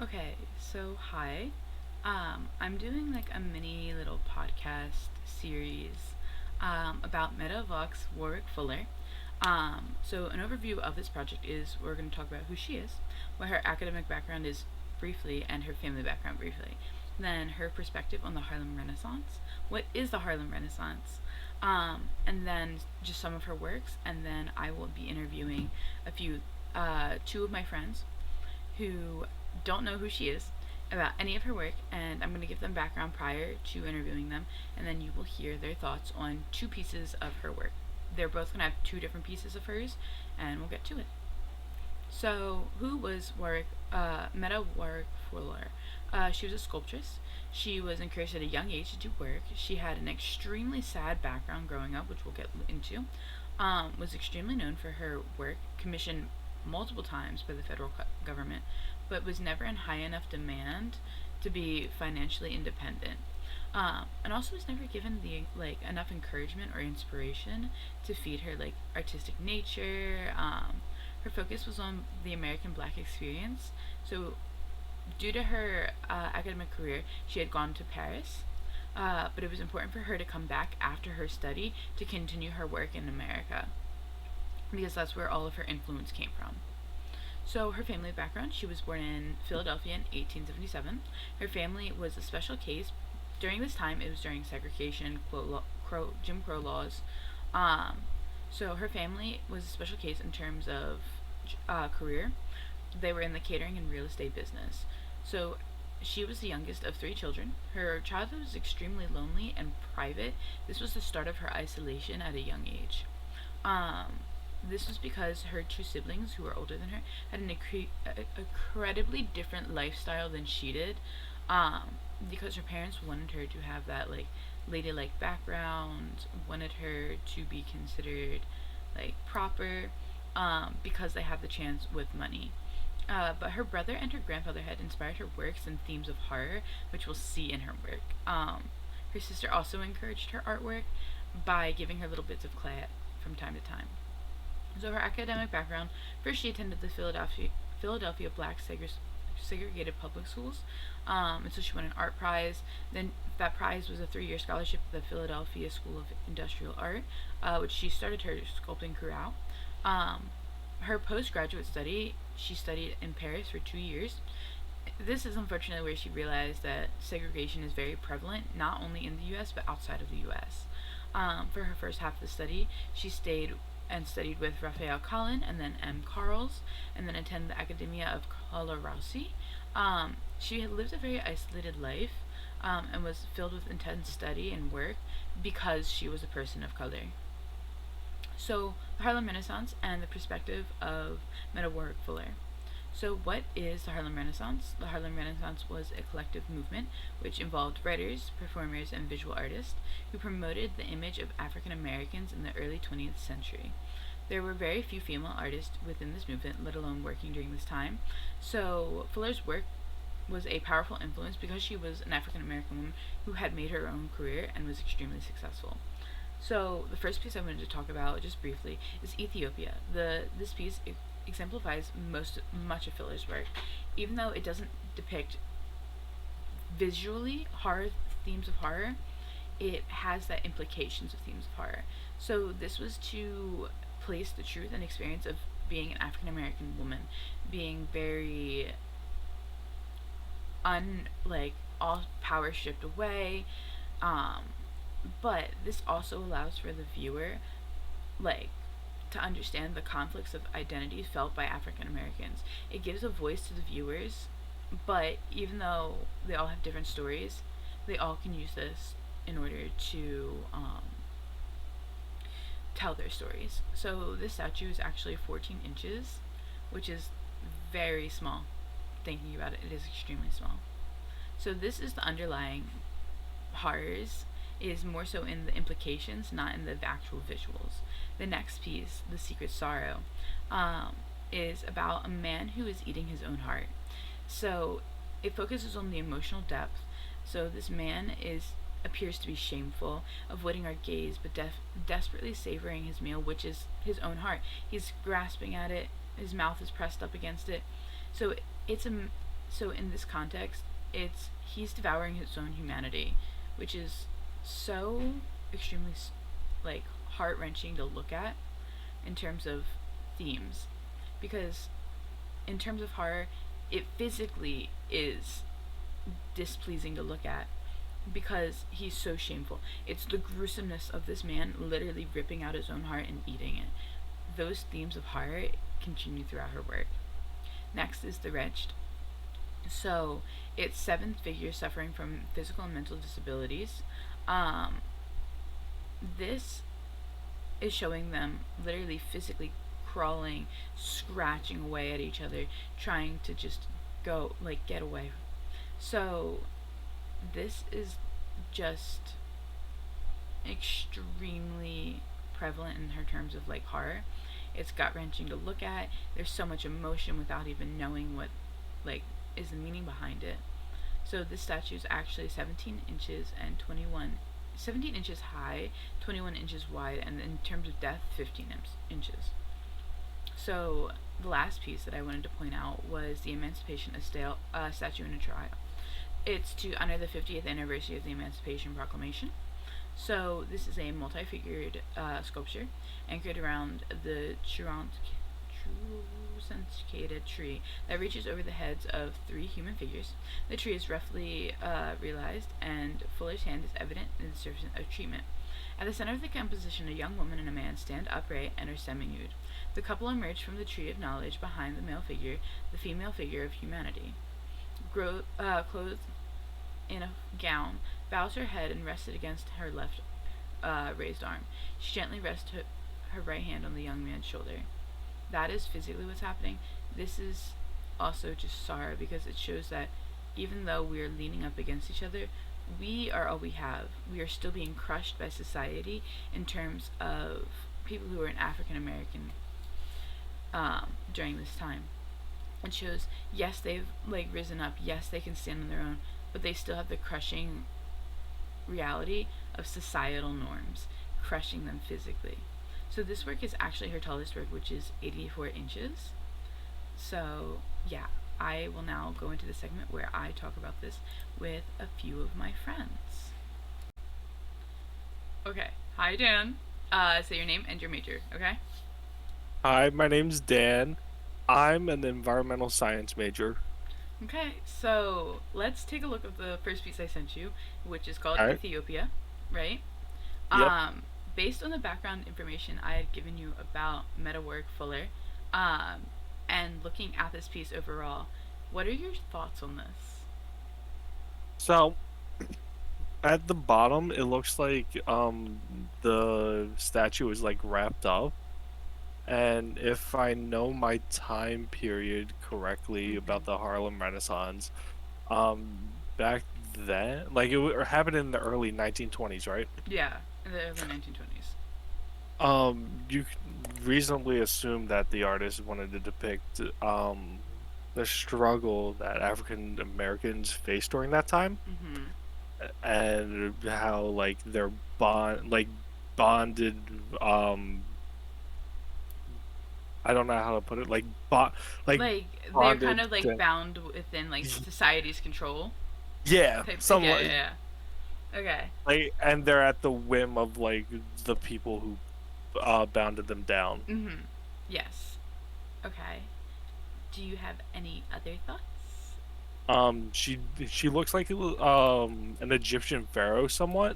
Okay, so hi. I'm doing like a mini little podcast series about Meta Vox Warwick Fuller. So an overview of this project is we're going to talk about who she is, what her academic background is briefly, and her family background briefly. Then her perspective on the Harlem Renaissance. What is the Harlem Renaissance? And then just some of her works, and then I will be interviewing two of my friends who don't know who she is about any of her work, and I'm going to give them background prior to interviewing them, and then you will hear their thoughts on two pieces of her work. They're both going to have two different pieces of hers, and we'll get to it. So, who was Meta Warrick Fuller? She was a sculptress. She was encouraged at a young age to do work. She had an extremely sad background growing up, which we'll get into. Was extremely known for her work, commissioned multiple times by the federal government, but was never in high enough demand to be financially independent. And also was never given the enough encouragement or inspiration to feed her artistic nature. Her focus was on the American Black experience. So, due to her academic career, she had gone to Paris, but it was important for her to come back after her study to continue her work in America because that's where all of her influence came from. So, her family background: she was born in Philadelphia in 1877. Her family was a special case. During this time, it was during segregation, Jim Crow laws. Um, so, her family was a special case in terms of career. They were in the catering and real estate business. So, she was the youngest of three children. Her childhood was extremely lonely and private. This was the start of her isolation at a young age. Um, this was because her two siblings, who were older than her, had an incredibly different lifestyle than she did. Um, because her parents wanted her to have that ladylike background, wanted her to be considered proper, because they had the chance with money. But her brother and her grandfather had inspired her works and themes of horror, which we'll see in her work. Her sister also encouraged her artwork by giving her little bits of clay from time to time. So her academic background: first she attended the Philadelphia Black segregated public schools, and so she won an art prize. Then that prize was a 3-year scholarship at the Philadelphia School of Industrial Art, which she started her sculpting career out. Um, Her postgraduate study, she studied in Paris for 2 years. This is unfortunately where she realized that segregation is very prevalent, not only in the U.S. but outside of the U.S. For her first half of the study, she stayed and studied with Raphael Collin and then M. Carls, and then attended the Academia of Colarossi. She had lived a very isolated life, and was filled with intense study and work because she was a person of color. So, the Harlem Renaissance and the perspective of Meta Warrick Fuller. So, what is the Harlem Renaissance? The Harlem Renaissance was a collective movement which involved writers, performers, and visual artists who promoted the image of African Americans in the early 20th century. There were very few female artists within this movement, let alone working during this time. So, Fuller's work was a powerful influence because she was an African American woman who had made her own career and was extremely successful. So the first piece I wanted to talk about just briefly is Ethiopia. This piece exemplifies much of Fuller's work, even though it doesn't depict visually horror themes of horror. It has that implications of themes of horror. So this was to place the truth and experience of being an African American woman, being very all power stripped away. Um, but this also allows for the viewer like to understand the conflicts of identity felt by African Americans. It gives a voice to the viewers, but even though they all have different stories, they all can use this in order to tell their stories. So this statue is actually 14 inches, which is very small. Thinking about it, it is extremely small. So this is the underlying horrors, is more so in the implications, not in the actual visuals. The next piece, The Secret Sorrow, is about a man who is eating his own heart. So it focuses on the emotional depth. So this man appears to be shameful, avoiding our gaze, but desperately savoring his meal, which is his own heart. He's grasping at it. His mouth is pressed up against it. So it's So in this context, it's he's devouring his own humanity, which is so extremely like heart wrenching to look at in terms of themes, because in terms of horror, it physically is displeasing to look at because he's so shameful. It's the gruesomeness of this man literally ripping out his own heart and eating it. Those themes of horror continue throughout her work. Next is The Wretched. So it's seven figures suffering from physical and mental disabilities. Um, this is showing them literally physically crawling, scratching away at each other, trying to just go, like, get away. So this is just extremely prevalent in her terms of like horror. It's gut wrenching to look at. There's so much emotion without even knowing what like is the meaning behind it. So this statue is actually 17 inches and 17 inches high, 21 inches wide, and in terms of depth, 15 inches. So the last piece that I wanted to point out was the Emancipation Statue in a Trial. It's to honor the 50th anniversary of the Emancipation Proclamation. So this is a multi-figured sculpture anchored around the truncated tree that reaches over the heads of three human figures. The tree is roughly realized, and Fuller's hand is evident in the surface of treatment. At the center of the composition, a young woman and a man stand upright and are semi-nude. The couple emerge from the tree of knowledge behind the male figure, the female figure of humanity. Clothed in a gown, bows her head and rested against her left raised arm. She gently rests her right hand on the young man's shoulder. That is physically what's happening. This is also just sorrow because it shows that even though we are leaning up against each other, we are all we have. We are still being crushed by society in terms of people who are in African American during this time. It shows, yes, they've like risen up, yes, they can stand on their own, but they still have the crushing reality of societal norms crushing them physically. So this work is actually her tallest work, which is 84 inches. So yeah, I will now go into the segment where I talk about this with a few of my friends. Okay, hi Dan. Say your name and your major, okay? Hi, my name's Dan. I'm an environmental science major. Okay, so let's take a look at the first piece I sent you, which is called All right. Ethiopia, right? Yep. Um, Based on the background information I had given you about Meta Warrick Fuller, um, and looking at this piece overall, what are your thoughts on this? So at the bottom, it looks like the statue is like wrapped up. And if I know my time period correctly Mm-hmm. about the Harlem Renaissance, back then, like happened in the early 1920s, right? Yeah, in the early 1920s. You can reasonably assume that the artist wanted to depict the struggle that African Americans faced during that time, Mm-hmm. and how like their bonded I don't know how to put it, like Like they're kind bonded of like to, bound within like society's control yeah, type thing. some Yeah, yeah, yeah. Okay. like, and they're at the whim of like the people who bounded them down. Mm-hmm. Yes. Okay. Do you have any other thoughts? She looks like an Egyptian pharaoh somewhat.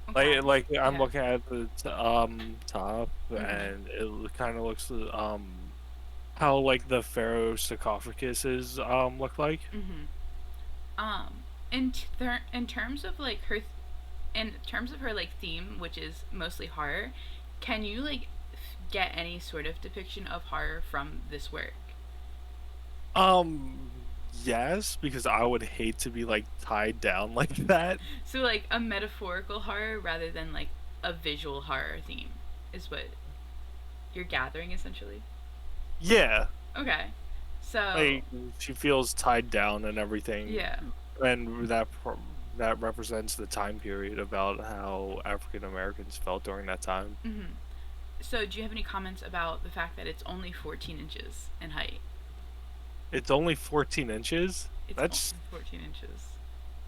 Okay. Like I'm Yeah. looking at the top, Mm-hmm. and it kind of looks how like the pharaoh sarcophaguses look like. Mm-hmm. Um, in terms of like in terms of her like theme, which is mostly horror, can you like get any sort of depiction of horror from this work? Um, yes, because I would hate to be like tied down like that. So like a metaphorical horror rather than like a visual horror theme is what you're gathering essentially. Yeah, Okay. So, like she feels tied down and everything, yeah. and that represents the time period about how African Americans felt during that time. Mm-hmm. So, do you have any comments about the fact that it's only 14 inches in height? It's only 14 inches. It's That's only 14 inches.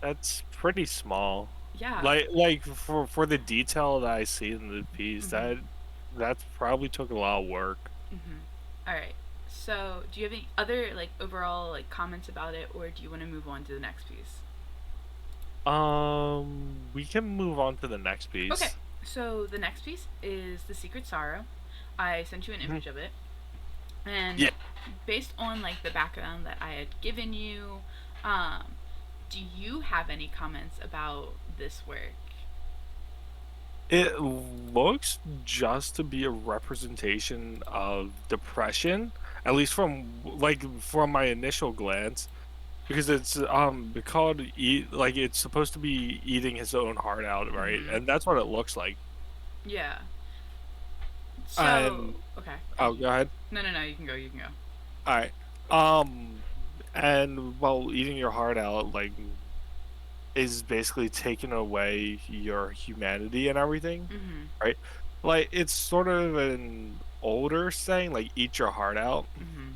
that's pretty small. Yeah. Like for the detail that I see in the piece, Mhm. that probably took a lot of work. Mhm. All right. So, do you have any other like overall like comments about it, or do you want to move on to the next piece? We can move on to the next Okay. piece. So the next piece is the Secret Sorrow. I sent you an Mhm. image of it, and Yeah, based on like the background that I had given you, um, do you have any comments about this work? it looks just to be a representation of depression, at least from my initial glance, because it's called eat like it's supposed to be eating his own heart out, right? Mm-hmm. And that's what it looks like. Yeah. So And okay. oh, go ahead. No, no, no. You can go. You can go. All right. Um, and while eating your heart out, like, is basically taking away your humanity and everything, Mm-hmm. right? Like, it's sort of an older saying, like, eat your heart out, Mm-hmm.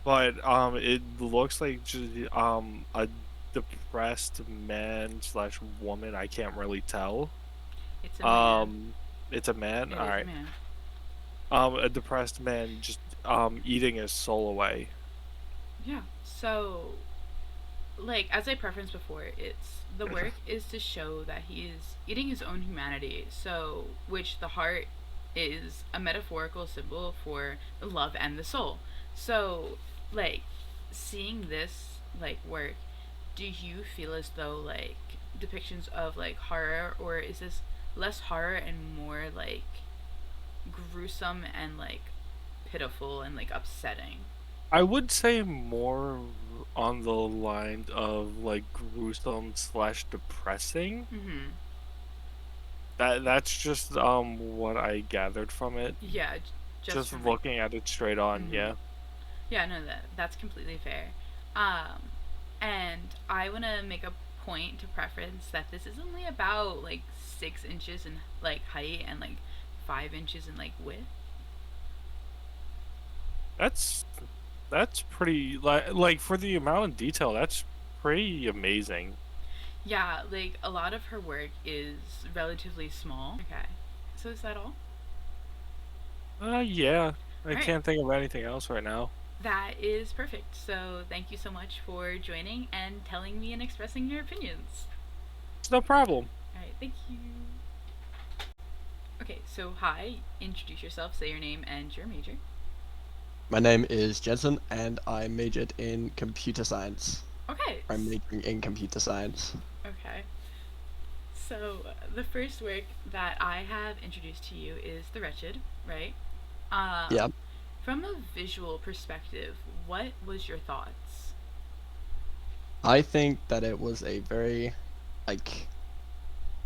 but it looks like just a depressed man slash woman. I can't really tell. It's a man. Um, it's a man. It All is a right. man. A depressed man just eating his soul away. Yeah. So like as I preferenced before, it's the work is to show that he is eating his own humanity. So, which the heart is a metaphorical symbol for the love and the soul. So, like seeing this like work, do you feel as though like depictions of like horror, or is this less horror and more like gruesome and like pitiful and like upsetting? I would say more on the line of like gruesome slash depressing. Mm-hmm. That's just what I gathered from it. Yeah, just Just from like. looking at it straight on, Mm-hmm. yeah. Yeah, no, that's completely fair. Um, and I want to make a point to preference that this is only about like 6 inches in like height and like 5 inches in like width. That's that's pretty like for the amount of detail, that's pretty amazing. Yeah, like a lot of her work is relatively small. Okay, so is that all? Yeah. I All right, can't think of anything else right now. that is perfect. So thank you so much for joining and telling me and expressing your opinions. It's no problem. All right, thank you. Okay, so hi, introduce yourself, say your name and your major. My name is Jensen, and I majored in computer science. Okay. I'm majoring in computer science. Okay. So the first work that I have introduced to you is The Wretched, right? Yeah, From a visual perspective, what was your thoughts? I think that it was a very, like,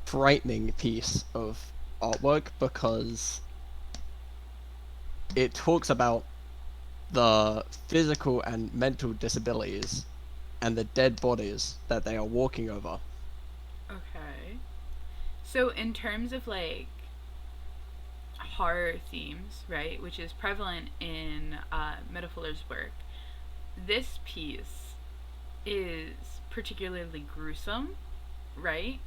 frightening piece of artwork because it talks about the physical and mental disabilities and the dead bodies that they are walking over. Okay. So in terms of like horror themes, right, which is prevalent in Meta Fuller's work, this piece is particularly gruesome, right?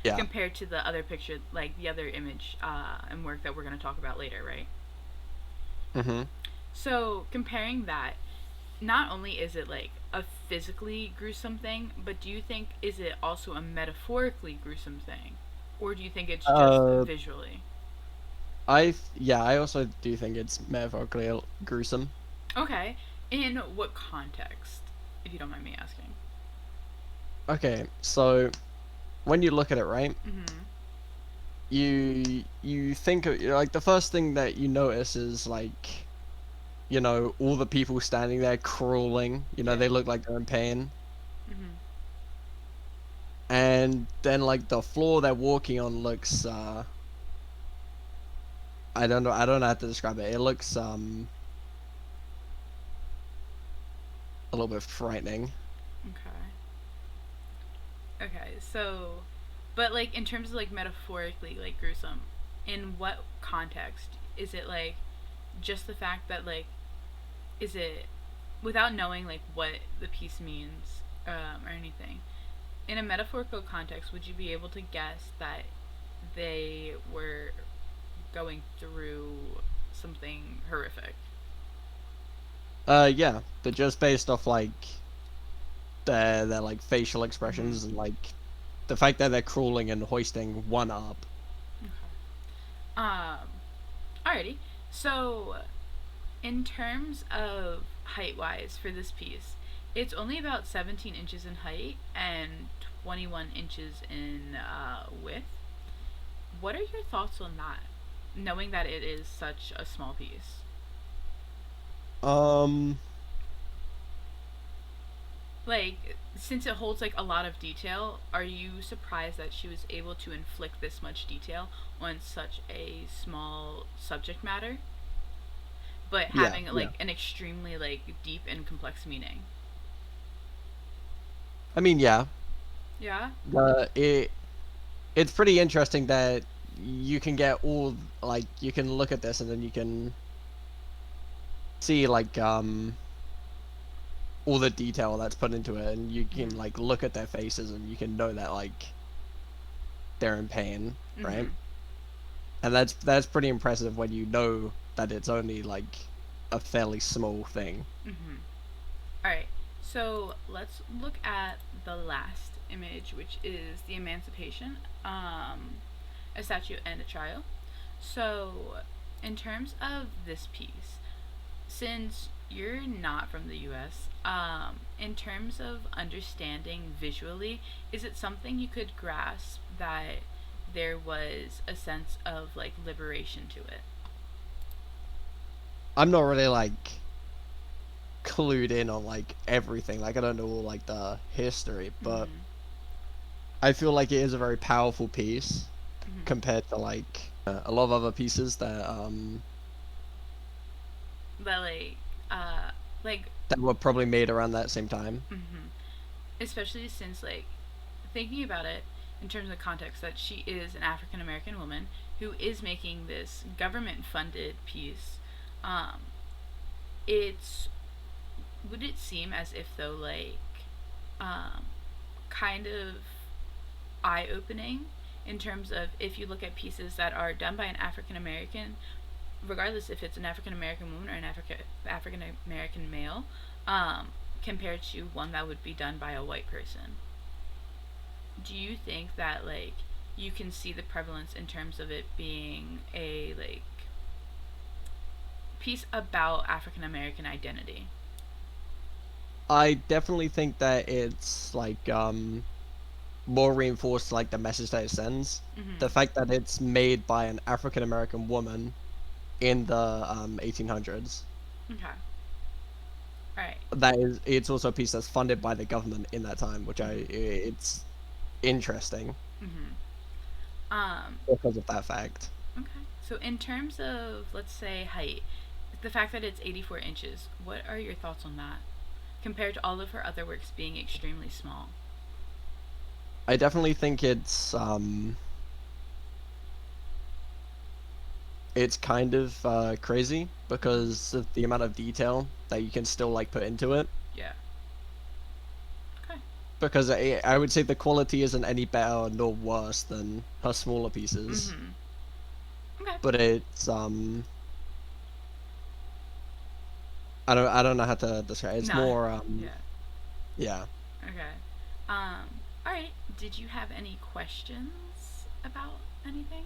Yeah. Compared to the other picture, like the other image and work that we're going to talk about later, right? Mm-hmm. So comparing that, not only is it like a physically gruesome thing, but do you think is it also a metaphorically gruesome thing, or do you think it's just Uh, visually? I also do think it's metaphorically gruesome. Okay, in what context, if you don't mind me asking? Okay, so when you look at it, right, Mm-hmm. you think of, like, the first thing that you notice is, like, all the people standing there crawling, Yeah. they look like they're in pain. Mm-hmm. And then, like, the floor they're walking on looks, I don't know how to describe it. It looks, a little bit frightening. Okay. Okay. So, but like in terms of like metaphorically like gruesome, in what context is it like just the fact that like is it without knowing like what the piece means or anything, in a metaphorical context, would you be able to guess that they were going through something horrific? Yeah, but just based off like their like facial Mm-hmm. expressions and like the fact that they're crawling and hoisting one up. Okay. Alrighty. So, in terms of height wise for this piece, it's only about 17 inches in height and 21 inches in width. What are your thoughts on that, knowing that it is such a small piece? Um, Like, since it holds like a lot of detail, are you surprised that she was able to inflict this much detail on such a small subject matter, but yeah, having yeah. like an extremely like deep and complex meaning? I mean, yeah. Yeah. It's pretty interesting that you can get all like you can look at this and then you can see like all the detail that's put into it, and you can Mhm. like look at their faces and you can know that like they're in pain, right? Mhm. And that's pretty impressive when you know that it's only like a fairly small thing. Mhm. All right. So let's look at the last image, which is the Emancipation, a statue and a trial. So, in terms of this piece, since you're not from the US, in terms of understanding visually, is it something you could grasp that there was a sense of like liberation to it? I'm not really like clued in on like everything. Like I don't know all like the history, but Mm-hmm. I feel like it is a very powerful piece Mm-hmm. compared to like a lot of other pieces But uh, like, that were probably made around that same time. mm-hmm. Especially since like thinking about it in terms of context that she is an African American woman who is making this government funded piece. Um, it's would it seem as if though like um, kind of eye opening in terms of if you look at pieces that are done by an African American, regardless if it's an African American woman or an African American male, um, compared to one that would be done by a white person. Do you think that like you can see the prevalence in terms of it being a like piece about African American identity? I definitely think that it's like more reinforced like the message that it sends. Mm-hmm. The fact that it's made by an African American woman in the 1800s. Okay. All right. That is, it's also a piece that's funded by the government in that time, which Mm-hmm. it's interesting Mm-hmm. Um. because of that fact. Okay. So in terms of let's say height, the fact that it's 84 inches, what are your thoughts on that compared to all of her other works being extremely small? I definitely think it's kind of crazy Mm-hmm. because of the amount of detail that you can still like put into it. Yeah. Okay. Because I would say the quality isn't any better nor worse than her smaller pieces, Mm-hmm. Okay. but it's I don't know how to describe it. It's No. more Yeah. yeah. Okay. All right. Did you have any questions about anything?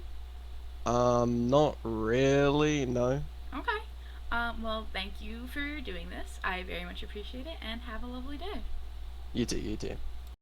Not really, no. Okay. Well, thank you for doing this. I very much appreciate it, and have a lovely day. You too, you too.